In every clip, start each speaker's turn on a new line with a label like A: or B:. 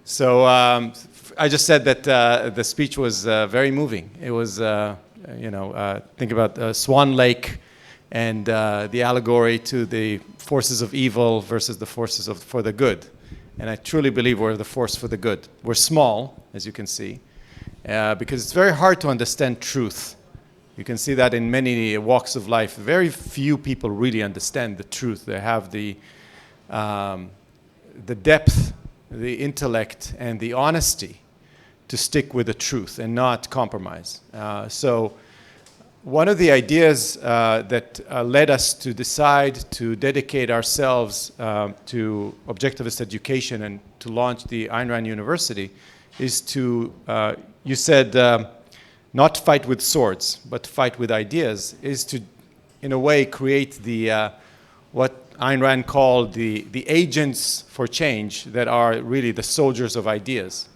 A: So I just said that the speech was very moving. It was, think about Swan Lake and the allegory to the forces of evil versus the forces for the good. And I truly believe we're the force for the good. We're small, as you can see, because it's very hard to understand truth. You can see that in many walks of life. Very few people really understand the truth. They have the depth, the intellect, and the honesty to stick with the truth and not compromise. So one of the ideas that led us to decide to dedicate ourselves to objectivist education and to launch the Ayn Rand University is to, you said, not fight with swords, but fight with ideas, is to, in a way, create the what Ayn Rand called the agents for change that are really the soldiers of ideas.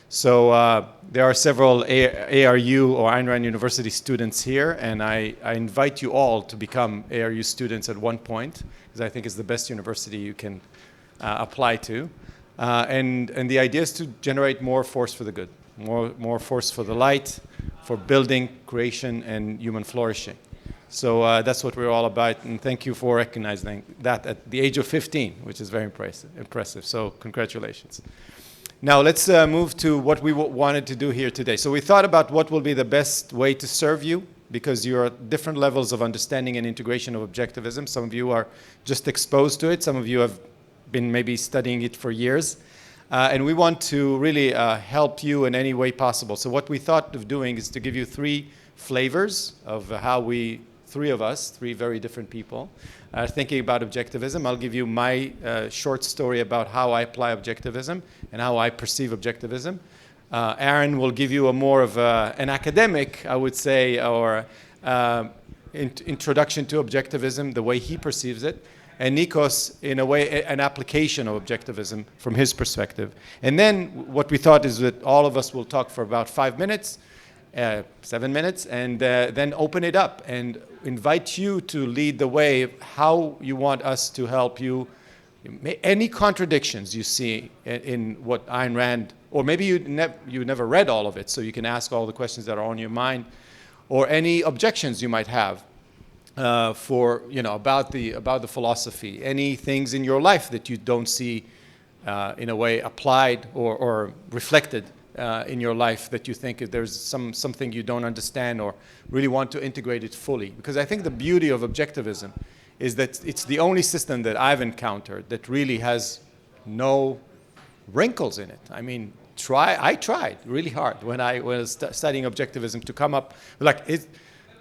A: So there are several ARU or Ayn Rand University students here, and I invite you all to become ARU students at one point, because I think it's the best university you can apply to. And the idea is to generate more force for the good, more force for the light, for building, creation, and human flourishing. So that's what we're all about, and thank you for recognizing that at the age of 15, which is very impressive. So congratulations. Now let's move to what we wanted to do here today. So we thought about what will be the best way to serve you, because you're at different levels of understanding and integration of objectivism. Some of you are just exposed to it. Some of you have been maybe studying it for years. And we want to really help you in any way possible. So what we thought of doing is to give you 3 flavors of how we, 3 of us, 3 very different people, are thinking about objectivism. I'll give you my short story about how I apply objectivism and how I perceive objectivism. Aaron will give you a more of an academic, I would say, or introduction to objectivism, the way he perceives it. And Nikos, in a way, an application of objectivism from his perspective. And then what we thought is that all of us will talk for about 5 minutes, 7 minutes, and then open it up and invite you to lead the way of how you want us to help you. Any contradictions you see in what Ayn Rand, or maybe you never read all of it, so you can ask all the questions that are on your mind, or any objections you might have. About the philosophy, any things in your life that you don't see in a way applied or reflected in your life that you think there's something you don't understand or really want to integrate it fully. Because I think the beauty of objectivism is that it's the only system that I've encountered that really has no wrinkles in it. I mean, I tried really hard when I was studying objectivism to come up,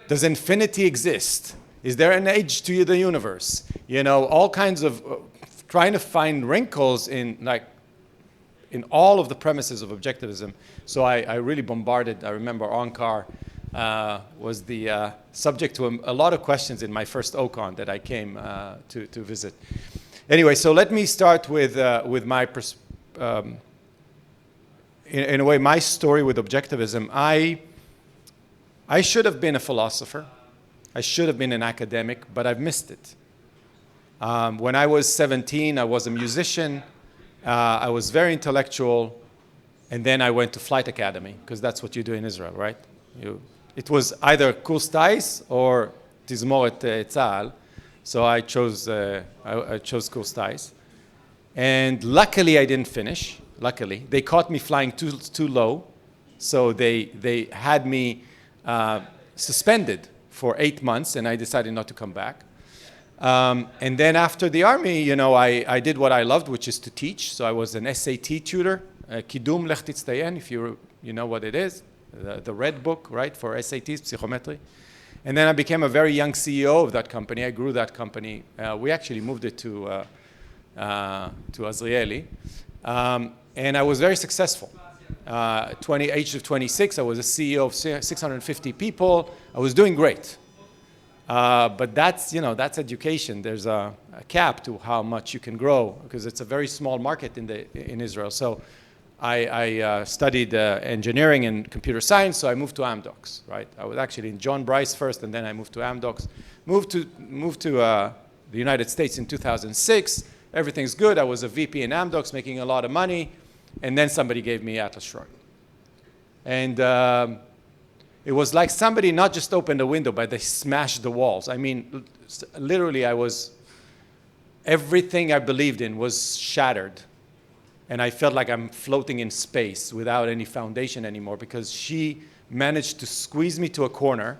A: does infinity exist? Is there an edge to the universe? All kinds of trying to find wrinkles in all of the premises of objectivism. So I really bombarded. I remember Ankar was the subject to a lot of questions in my first OCON that I came to visit. Anyway, so let me start with my in a way, my story with objectivism. I should have been a philosopher. I should have been an academic, but I've missed it. When I was 17, I was a musician. I was very intellectual. And then I went to flight academy, because that's what you do in Israel, right? It was either kurs tais or tizmoret tzahal. So I chose kurs tais. And luckily, I didn't finish. Luckily. They caught me flying too low. So they had me suspended for 8 months, and I decided not to come back. And then after the army, I did what I loved, which is to teach. So I was an SAT tutor, Kidum Lech Titztayen, if you know what it is, the red book, right, for SATs, psychometry. And then I became a very young CEO of that company. I grew that company. We actually moved it to Azrieli. And I was very successful. Age of 26, I was a CEO of 650 people. I was doing great. But that's education. There's a cap to how much you can grow, because it's a very small market in Israel. So I studied engineering and computer science, so I moved to Amdocs, right? I was actually in John Bryce first, and then I moved to Amdocs. Moved to the United States in 2006. Everything's good. I was a VP in Amdocs, making a lot of money. And then somebody gave me Atlas Shrugged. And it was like somebody not just opened a window, but they smashed the walls. I mean, literally, everything I believed in was shattered. And I felt like I'm floating in space without any foundation anymore, because she managed to squeeze me to a corner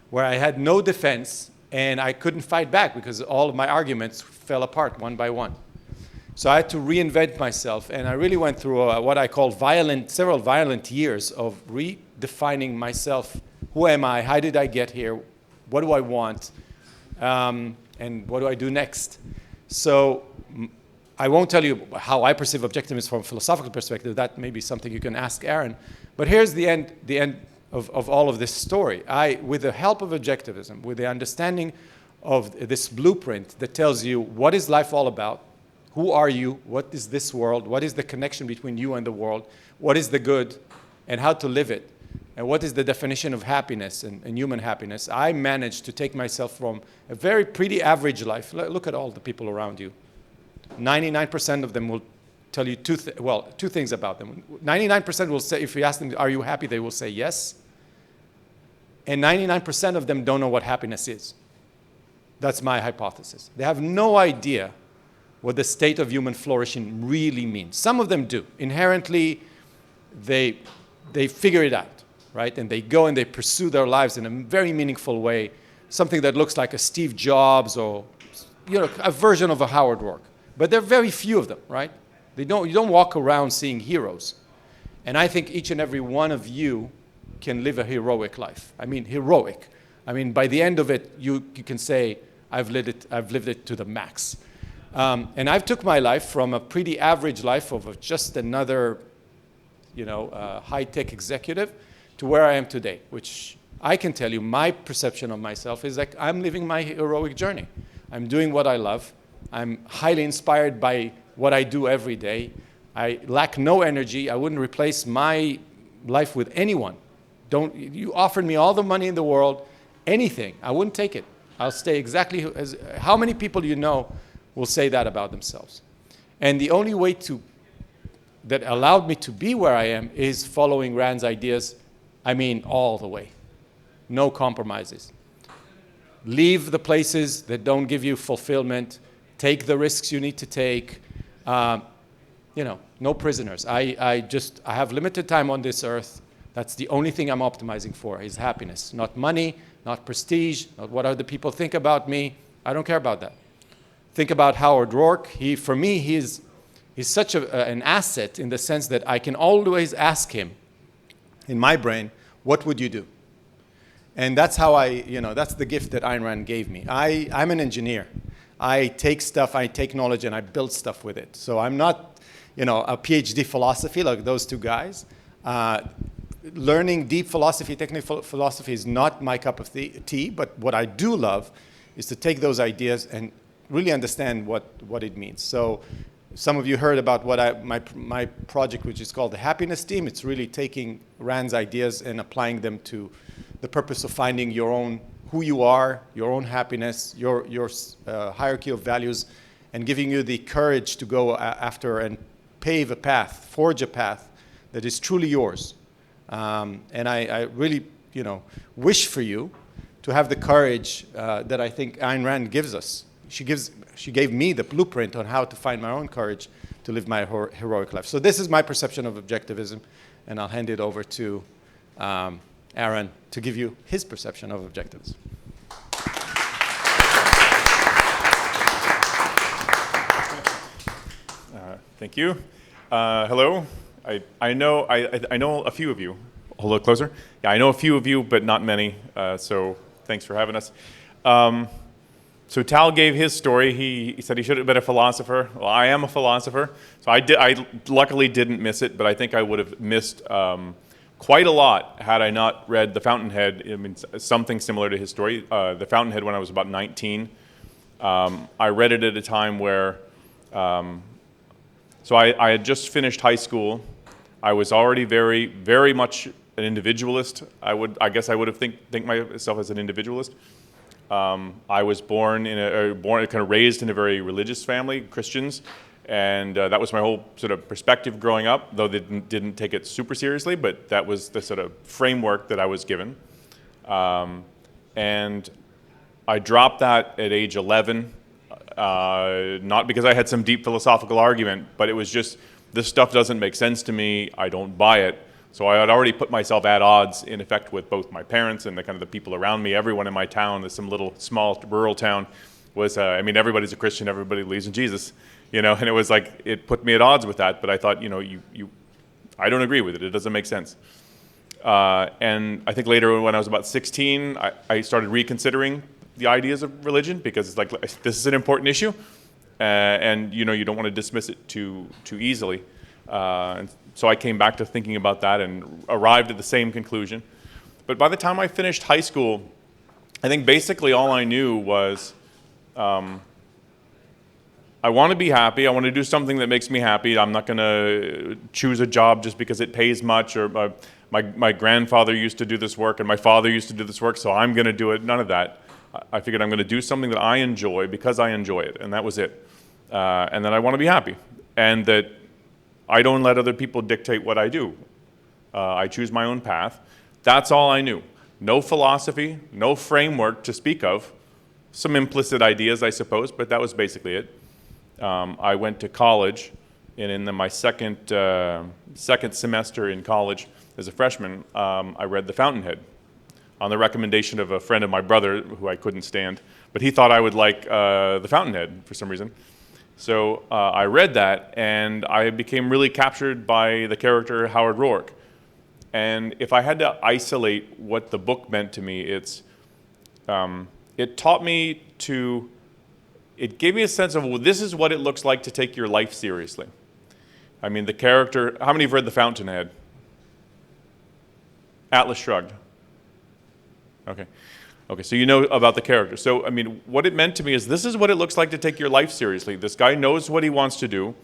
A: where I had no defense and I couldn't fight back because all of my arguments fell apart one by one. So I had to reinvent myself, and I really went through what I call several violent years of redefining myself. Who am I? How did I get here? What do I want? And what do I do next? So I won't tell you how I perceive objectivism from a philosophical perspective. That may be something you can ask Aaron. But here's the end of all of this story. With the help of objectivism, with the understanding of this blueprint that tells you what is life all about, who are you, what is this world, what is the connection between you and the world, what is the good, and how to live it, and what is the definition of happiness and human happiness, I managed to take myself from a very pretty average life. Look at all the people around you. 99% of them will tell you two things about them. 99% will say, if you ask them, are you happy, they will say yes. And 99% of them don't know what happiness is. That's my hypothesis. They have no idea what the state of human flourishing really means. Some of them do. Inherently, they figure it out, right? And they go and they pursue their lives in a very meaningful way, something that looks like a Steve Jobs or a version of a Howard Roark. But there are very few of them, right? You don't walk around seeing heroes. And I think each and every one of you can live a heroic life. I mean, heroic. I mean, by the end of it, you can say, I've lived it to the max. And I've took my life from a pretty average life of just another, high-tech executive to where I am today, which I can tell you my perception of myself is like I'm living my heroic journey. I'm doing what I love. I'm highly inspired by what I do every day. I lack no energy. I wouldn't replace my life with anyone. You offered me all the money in the world, anything, I wouldn't take it. I'll stay exactly as, how many people you know will say that about themselves? And the only way that allowed me to be where I am is following Rand's ideas, all the way. No compromises. Leave the places that don't give you fulfillment. Take the risks you need to take. No prisoners. I have limited time on this earth. That's the only thing I'm optimizing for, is happiness. Not money, not prestige, not what other people think about me. I don't care about that. Think about Howard Roark. For me, he's such an asset in the sense that I can always ask him, in my brain, what would you do? And that's how that's the gift that Ayn Rand gave me. I'm an engineer. I take stuff, I take knowledge, and I build stuff with it. So I'm not, a PhD philosophy like those two guys. Learning deep philosophy, technical philosophy is not my cup of tea, but what I do love is to take those ideas and really understand what it means. So some of you heard about my project, which is called the Happiness Team. It's really taking Rand's ideas and applying them to the purpose of finding your own, who you are, your own happiness, your hierarchy of values, and giving you the courage to go after and pave a path, forge a path that is truly yours. And I really, wish for you to have the courage that I think Ayn Rand gives us. She gave me the blueprint on how to find my own courage to live my heroic life. So this is my perception of objectivism, and I'll hand it over to Aaron to give you his perception of objectivism.
B: Thank you. Hello. I know a few of you. Hold it closer. Yeah, I know a few of you, but not many. So thanks for having us. So Tal gave his story. He said he should have been a philosopher. Well, I am a philosopher. So I luckily didn't miss it, but I think I would have missed quite a lot had I not read The Fountainhead. Something similar to his story. The Fountainhead when I was about 19. I read it at a time where, so I had just finished high school. I was already very, very much an individualist. I guess I would have think myself as an individualist. I was kind of raised in a very religious family, Christians, And that was my whole sort of perspective growing up, though they didn't take it super seriously, but that was the sort of framework that I was given. And I dropped that at age 11, not because I had some deep philosophical argument, but it was just, this stuff doesn't make sense to me, I don't buy it. So I had already put myself at odds, in effect, with both my parents and the kind of the people around me. Everyone in my town, there's some little small rural town, was, I mean, everybody's a Christian, everybody believes in Jesus, you know, and it was like, it put me at odds with that, but I thought, you know, I don't agree with it, it doesn't make sense. And I think later when I was about 16, I started reconsidering the ideas of religion, because it's like, this is an important issue, and you know, you don't want to dismiss it too easily. And so I came back to thinking about that and arrived at the same conclusion. But by the time I finished high school, I think basically all I knew was, I want to be happy, I want to do something that makes me happy. I'm not going to choose a job just because it pays much, or my grandfather used to do this work and my father used to do this work, so I'm going to do it. None of that. I figured I'm going to do something that I enjoy because I enjoy it, and that was it. And that I want to be happy, and that I don't let other people dictate what I do. I choose my own path. That's all I knew. No philosophy, no framework to speak of. Some implicit ideas, I suppose, but that was basically it. I went to college, and in my second semester in college as a freshman, I read The Fountainhead on the recommendation of a friend of my brother who I couldn't stand, but he thought I would like The Fountainhead for some reason. So I read that, and I became really captured by the character Howard Rourke. And if I had to isolate what the book meant to me, it taught me to, it gave me a sense of, well, this is what it looks like to take your life seriously. I mean, the character, how many have read The Fountainhead? Atlas Shrugged. Okay. Okay, so you know about the character. So, I mean, what it meant to me is, this is what it looks like to take your life seriously. This guy knows what he wants to do.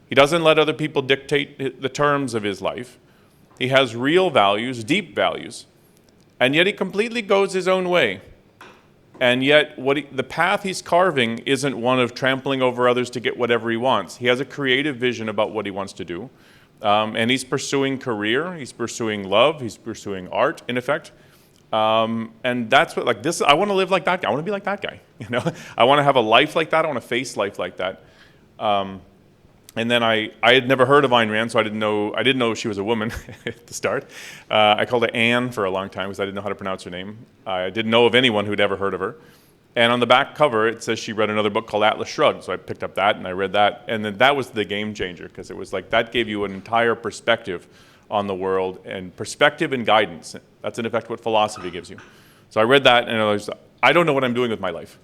B: He doesn't let other people dictate the terms of his life. He has real values, deep values, and yet he completely goes his own way. And yet, the path he's carving isn't one of trampling over others to get whatever he wants. He has a creative vision about what he wants to do. And he's pursuing career, he's pursuing love, he's pursuing art, in effect. And that's what, like this, I want to live like that guy. I want to be like that guy, you know? I want to have a life like that. I want to face life like that. And then I had never heard of Ayn Rand, so I didn't know she was a woman at the start. I called her Anne for a long time because I didn't know how to pronounce her name. I didn't know of anyone who'd ever heard of her. And on the back cover, it says she read another book called Atlas Shrugged. So I picked up that and I read that. And then that was the game changer, because it was like, that gave you an entire perspective on the world, and perspective and guidance. That's in effect what philosophy gives you. So I read that, and I don't know what I'm doing with my life.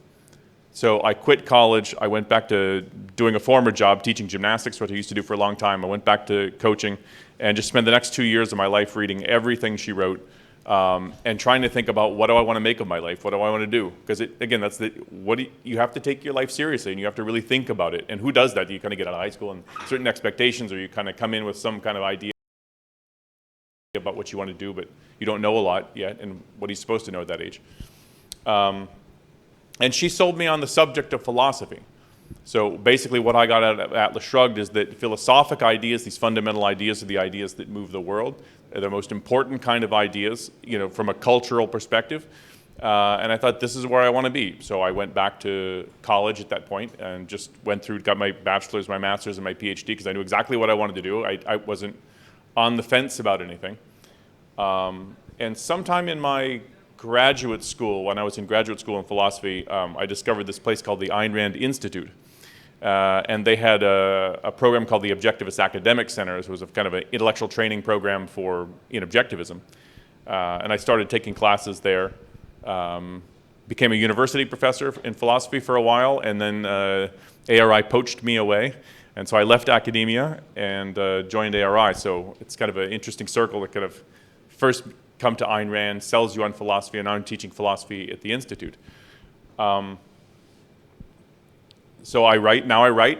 B: So I quit college. I went back to doing a former job, teaching gymnastics, what I used to do for a long time. I went back to coaching and just spent the next 2 years of my life reading everything she wrote, and trying to think about, what do I want to make of my life? What do I want to do? Because again, that's you have to take your life seriously, and you have to really think about it. And who does that? You kind of get out of high school and certain expectations, or you kind of come in with some kind of idea about what you want to do, but you don't know a lot yet, and what he's supposed to know at that age. And she sold me on the subject of philosophy. So basically what I got out of Atlas Shrugged is that philosophic ideas, these fundamental ideas, are the ideas that move the world. They're the most important kind of ideas, you know, from a cultural perspective. And I thought, this is where I want to be. So I went back to college at that point and just went through, got my bachelor's, my master's, and my PhD, because I knew exactly what I wanted to do. I wasn't on the fence about anything. And sometime in my graduate school, when I was in graduate school in philosophy, I discovered this place called the Ayn Rand Institute. And they had a program called the Objectivist Academic Center. It was a kind of an intellectual training program in objectivism. And I started taking classes there. Became a university professor in philosophy for a while, and then ARI poached me away. And so I left academia and joined ARI. So it's kind of an interesting circle that kind of first come to Ayn Rand, sells you on philosophy, and now I'm teaching philosophy at the Institute. So I write,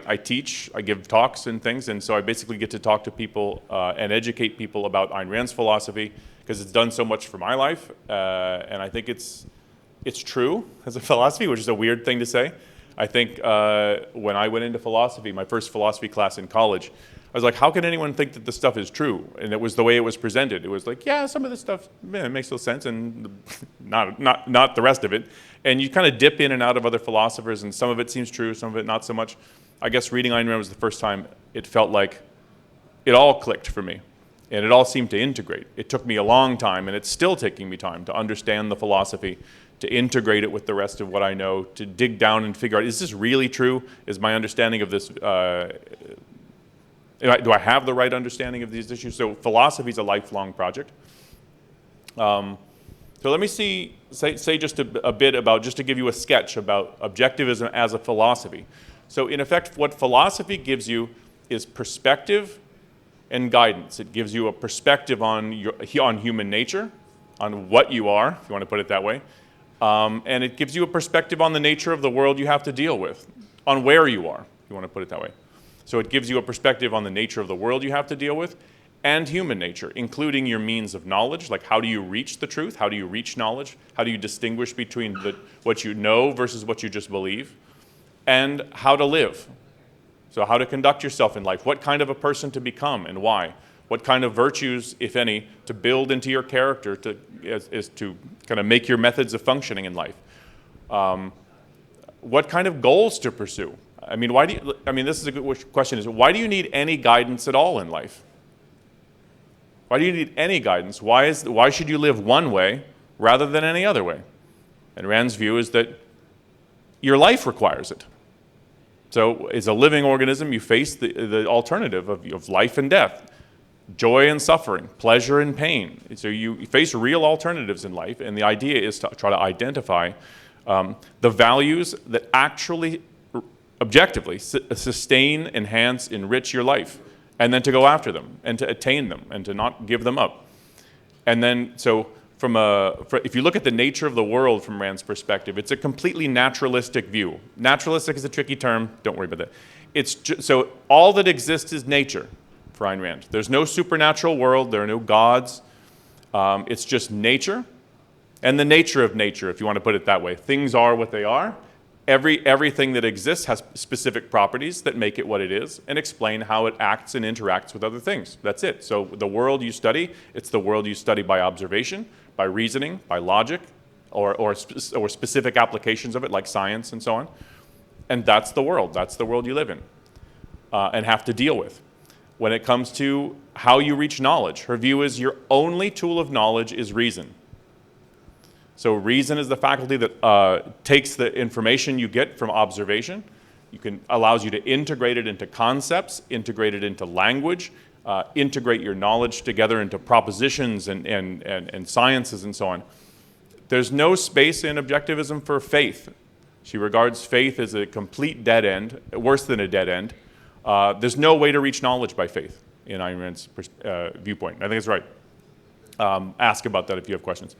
B: I teach, I give talks and things, and so I basically get to talk to people and educate people about Ayn Rand's philosophy, because it's done so much for my life, and I think it's true as a philosophy, which is a weird thing to say. I think when I went into philosophy, my first philosophy class in college, I was like, how can anyone think that this stuff is true? And it was the way it was presented. It was like, yeah, some of this stuff it makes no sense, and not the rest of it. And you kind of dip in and out of other philosophers, and some of it seems true, some of it not so much. I guess reading Ayn Rand was the first time it felt like it all clicked for me, and it all seemed to integrate. It took me a long time, and it's still taking me time to understand the philosophy, to integrate it with the rest of what I know, to dig down and figure out, is this really true? Is my understanding of this, do I have the right understanding of these issues? So philosophy is a lifelong project. So let me say just a bit about, just to give you a sketch about objectivism as a philosophy. So in effect, what philosophy gives you is perspective and guidance. It gives you a perspective on human nature, on what you are, if you want to put it that way. And it gives you a perspective on the nature of the world you have to deal with, on where you are, if you want to put it that way. So it gives you a perspective on the nature of the world you have to deal with and human nature, including your means of knowledge, like how do you reach the truth? How do you reach knowledge? How do you distinguish between what you know versus what you just believe? And how to live. So how to conduct yourself in life, what kind of a person to become and why, what kind of virtues, if any, to build into your character is to kind of make your methods of functioning in life. What kind of goals to pursue? I mean, this is a good question, is why do you need any guidance at all in life? Why do you need any guidance? Why should you live one way rather than any other way? And Rand's view is that your life requires it. So as a living organism, you face the alternative of life and death, joy and suffering, pleasure and pain. So you face real alternatives in life, and the idea is to try to identify the values that actually objectively sustain, enhance, enrich your life, and then to go after them and to attain them and to not give them up. And then, so if you look at the nature of the world from Rand's perspective, it's a completely naturalistic view. Naturalistic is a tricky term, don't worry about that. So all that exists is nature for Ayn Rand. There's no supernatural world, there are no gods. It's just nature and the nature of nature, if you want to put it that way. Things are what they are. Everything that exists has specific properties that make it what it is and explain how it acts and interacts with other things. That's it. So the world you study, it's the world you study by observation, by reasoning, by logic, or specific applications of it like science and so on. And that's the world. That's the world you live in and have to deal with. When it comes to how you reach knowledge, her view is your only tool of knowledge is reason. So reason is the faculty that takes the information you get from observation, allows you to integrate it into concepts, integrate it into language, integrate your knowledge together into propositions and sciences and so on. There's no space in objectivism for faith. She regards faith as a complete dead end, worse than a dead end. There's no way to reach knowledge by faith in Ayn Rand's viewpoint. I think it's right. Ask about that if you have questions.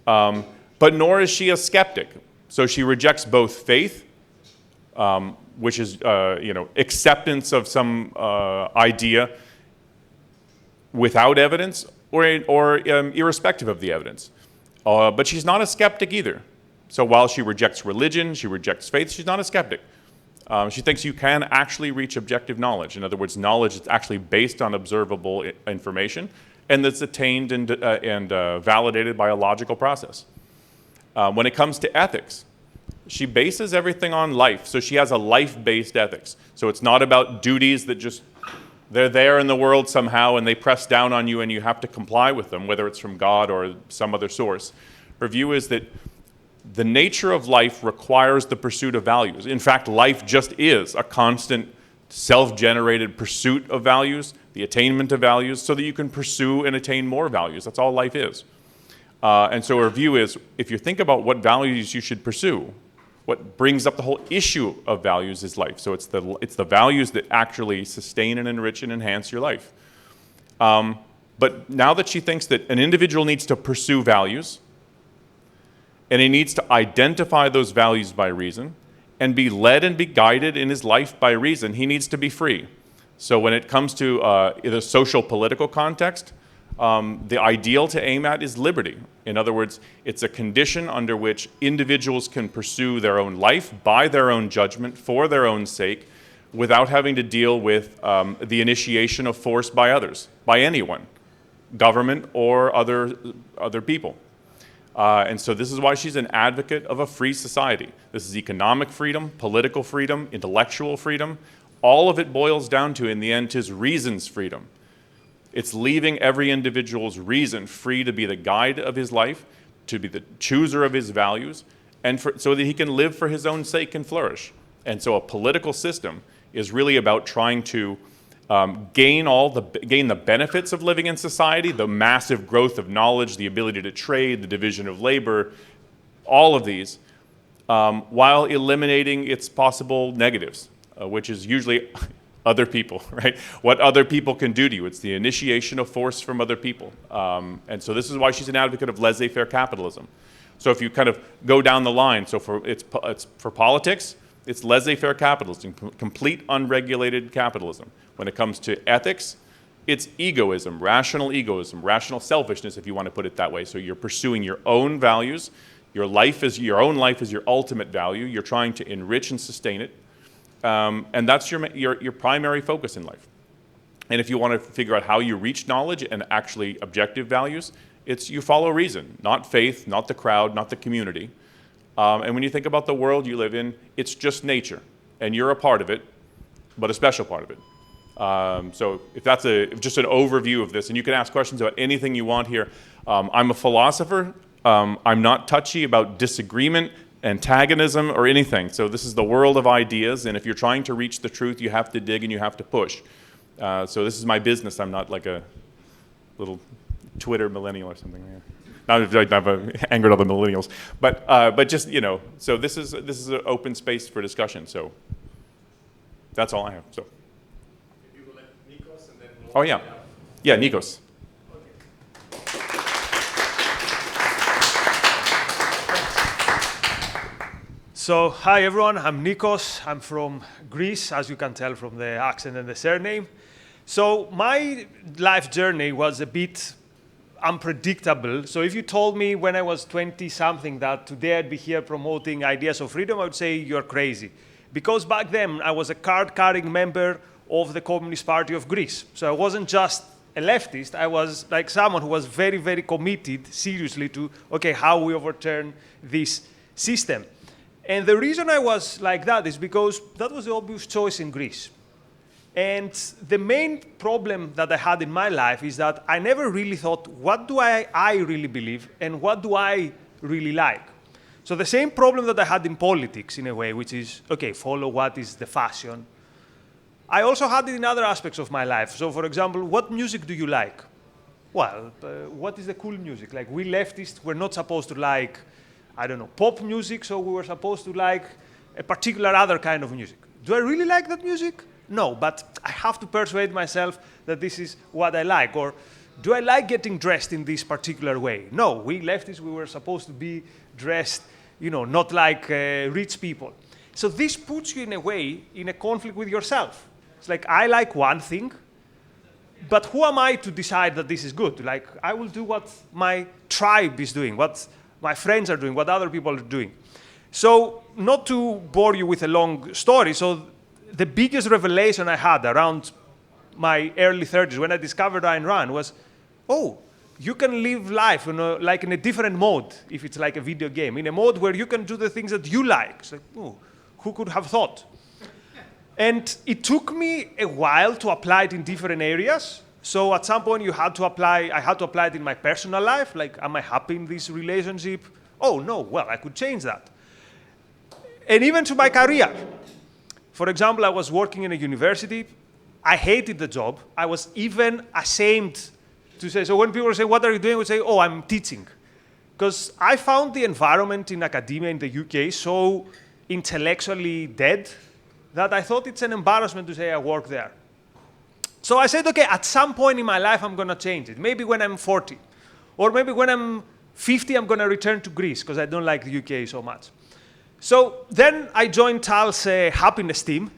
B: But nor is she a skeptic. So she rejects both faith, which is acceptance of some idea without evidence or irrespective of the evidence. But she's not a skeptic either. So while she rejects religion, she rejects faith, she's not a skeptic. She thinks you can actually reach objective knowledge. In other words, knowledge that's actually based on observable information and that's attained and validated by a logical process. When it comes to ethics, she bases everything on life. So she has a life-based ethics. So it's not about duties that they're there in the world somehow and they press down on you and you have to comply with them, whether it's from God or some other source. Her view is that the nature of life requires the pursuit of values. In fact, life just is a constant self-generated pursuit of values, the attainment of values, so that you can pursue and attain more values. That's all life is. And so her view is, if you think about what values you should pursue, what brings up the whole issue of values is life. So it's the values that actually sustain and enrich and enhance your life. But now that she thinks that an individual needs to pursue values, and he needs to identify those values by reason, and be led and be guided in his life by reason, he needs to be free. So when it comes to the social political context, The ideal to aim at is liberty. In other words, it's a condition under which individuals can pursue their own life by their own judgment, for their own sake, without having to deal with the initiation of force by others, by anyone, government or other people. And so this is why she's an advocate of a free society. This is economic freedom, political freedom, intellectual freedom. All of it boils down to, in the end, is reason's freedom. It's leaving every individual's reason free to be the guide of his life, to be the chooser of his values, and so that he can live for his own sake and flourish. And so a political system is really about trying to gain the benefits of living in society, the massive growth of knowledge, the ability to trade, the division of labor, all of these, while eliminating its possible negatives, which is usually other people, right? What other people can do to you. It's the initiation of force from other people. And so this is why she's an advocate of laissez-faire capitalism. So if you kind of go down the line, so for politics, it's laissez-faire capitalism, complete unregulated capitalism. When it comes to ethics, it's egoism, rational selfishness, if you want to put it that way. So you're pursuing your own values. Your own life is your ultimate value. You're trying to enrich and sustain it. And that's your primary focus in life. And if you want to figure out how you reach knowledge and actually objective values, it's you follow reason, not faith, not the crowd, not the community. And when you think about the world you live in, it's just nature. And you're a part of it, but a special part of it. So if that's just an overview of this, and you can ask questions about anything you want here. I'm a philosopher. I'm not touchy about disagreement, antagonism, or anything. So this is the world of ideas, and if you're trying to reach the truth, you have to dig and you have to push. So this is my business. I'm not like a little Twitter millennial or something. Not that I've angered all the millennials, but just, so this is an open space for discussion. So that's all I have. So.
A: Maybe we'll let Nikos and then we'll
B: Oh yeah, yeah, Nikos.
C: So, hi everyone, I'm Nikos. I'm from Greece, as you can tell from the accent and the surname. So, my life journey was a bit unpredictable. So, if you told me when I was 20-something that today I'd be here promoting ideas of freedom, I would say you're crazy. Because back then, I was a card-carrying member of the Communist Party of Greece. So, I wasn't just a leftist, I was like someone who was very, very committed seriously to, okay, how we overturn this system. And the reason I was like that is because that was the obvious choice in Greece. And the main problem that I had in my life is that I never really thought, what do I really believe and what do I really like? So the same problem that I had in politics in a way, which is, okay, follow what is the fashion. I also had it in other aspects of my life. So for example, what music do you like? Well, what is the cool music? Like we leftists, we're not supposed to like, I don't know, pop music, so we were supposed to like a particular other kind of music. Do I really like that music? No, but I have to persuade myself that this is what I like. Or do I like getting dressed in this particular way? No, we leftists, we were supposed to be dressed, not like rich people. So this puts you in a way in a conflict with yourself. It's like, I like one thing, but who am I to decide that this is good? Like, I will do what my tribe is doing, what my friends are doing, what other people are doing. So, not to bore you with a long story, so the biggest revelation I had around my early 30s when I discovered Ayn Rand was, oh, you can live life like in a different mode, if it's like a video game, in a mode where you can do the things that you like. It's like, oh, who could have thought? And it took me a while to apply it in different areas. So at some point I had to apply it in my personal life, like, am I happy in this relationship? Oh no, well, I could change that. And even to my career. For example, I was working in a university. I hated the job. I was even ashamed to say, so when people say, what are you doing? I would say, oh, I'm teaching. Because I found the environment in academia in the UK so intellectually dead that I thought it's an embarrassment to say I work there. So I said, okay, at some point in my life, I'm going to change it. Maybe when I'm 40. Or maybe when I'm 50, I'm going to return to Greece because I don't like the UK so much. So then I joined Tal's happiness team.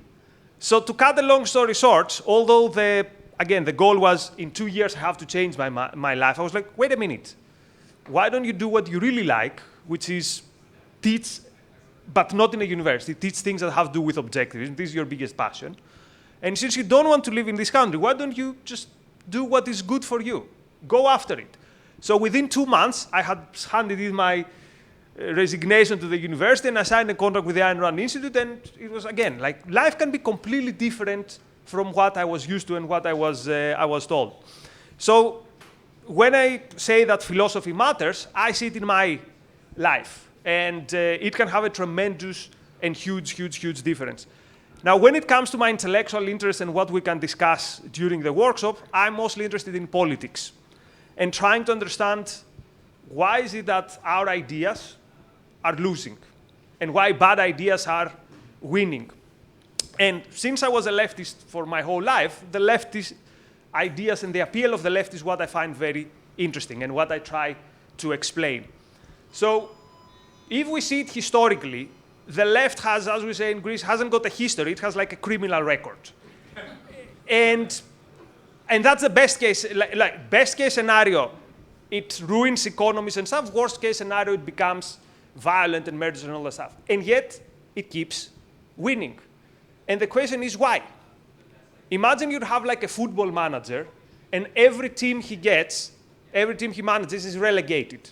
C: So to cut a long story short, although the again, the goal was in 2 years I have to change my life. I was like, wait a minute. Why don't you do what you really like, which is teach, but not in a university, teach things that have to do with objectivism. This is your biggest passion. And since you don't want to live in this country, why don't you just do what is good for you? Go after it. So within 2 months, I had handed in my resignation to the university, and I signed a contract with the Ayn Rand Institute, and it was, again, like, life can be completely different from what I was used to and what I was told. So when I say that philosophy matters, I see it in my life, and it can have a tremendous and huge difference. Now, when it comes to my intellectual interest and what we can discuss during the workshop, I'm mostly interested in politics and trying to understand why is it that our ideas are losing and why bad ideas are winning. And since I was a leftist for my whole life, the leftist ideas and the appeal of the left is what I find very interesting and what I try to explain. So if we see it historically, the left has, as we say in Greece, hasn't got a history, it has like a criminal record. and that's the best case, like best case scenario, it ruins economies and stuff. Worst case scenario, it becomes violent and murders and all that stuff. And yet, it keeps winning. And the question is why? Imagine you'd have like a football manager, and every team he gets, every team he manages is relegated.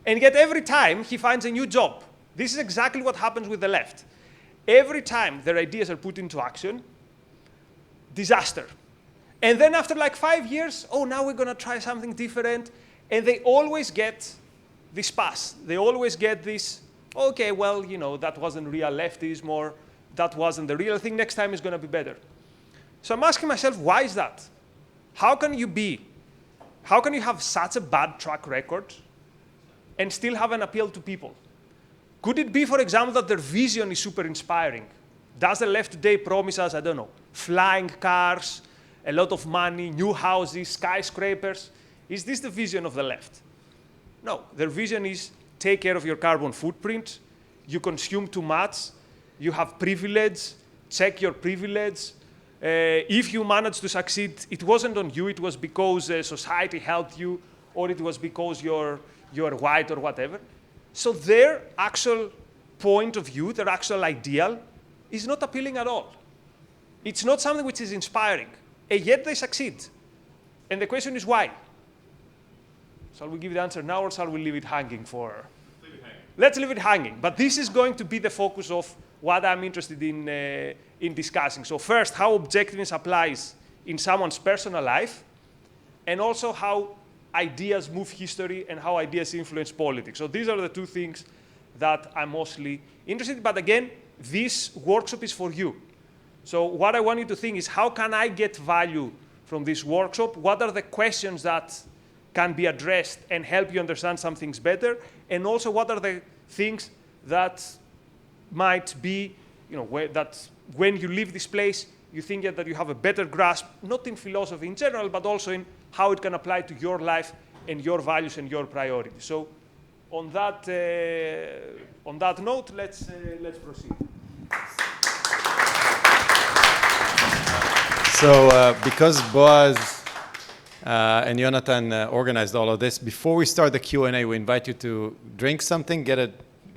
C: And yet every time he finds a new job. This is exactly what happens with the left. Every time their ideas are put into action, disaster. And then after like 5 years, oh, now we're going to try something different. And they always get this pass. They always get this, okay, well, you know, that wasn't real leftism, or that wasn't the real thing. Next time is going to be better. So I'm asking myself, why is that? How can you have such a bad track record and still have an appeal to people? Could it be, for example, that their vision is super inspiring? Does the left today promise us, I don't know, flying cars, a lot of money, new houses, skyscrapers? Is this the vision of the left? No, their vision is take care of your carbon footprint, you consume too much, you have privilege, check your privilege. If you manage to succeed, it wasn't on you, it was because society helped you, or it was because you're white or whatever. So their actual point of view, their actual ideal, is not appealing at all. It's not something which is inspiring, and yet they succeed. And the question is why? Shall we give the answer now, or shall we leave it hanging for?
B: Leave it hanging.
C: Let's leave it hanging. But this is going to be the focus of what I'm interested in discussing. So first, how objectivism applies in someone's personal life, and also how ideas move history and how ideas influence politics. So these are the two things that I'm mostly interested in. But again, this workshop is for you. So what I want you to think is, how can I get value from this workshop? What are the questions that can be addressed and help you understand some things better? And also, what are the things that might be, you know, that when you leave this place, you think that you have a better grasp, not in philosophy in general, but also in how it can apply to your life and your values and your priorities. So on that note, let's proceed.
A: So because Boaz and Jonathan organized all of this, before we start the Q&A, we invite you to drink something, get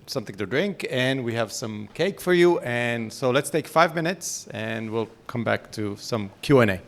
A: something to drink, and we have some cake for you. And so let's take 5 minutes, and we'll come back to some Q&A.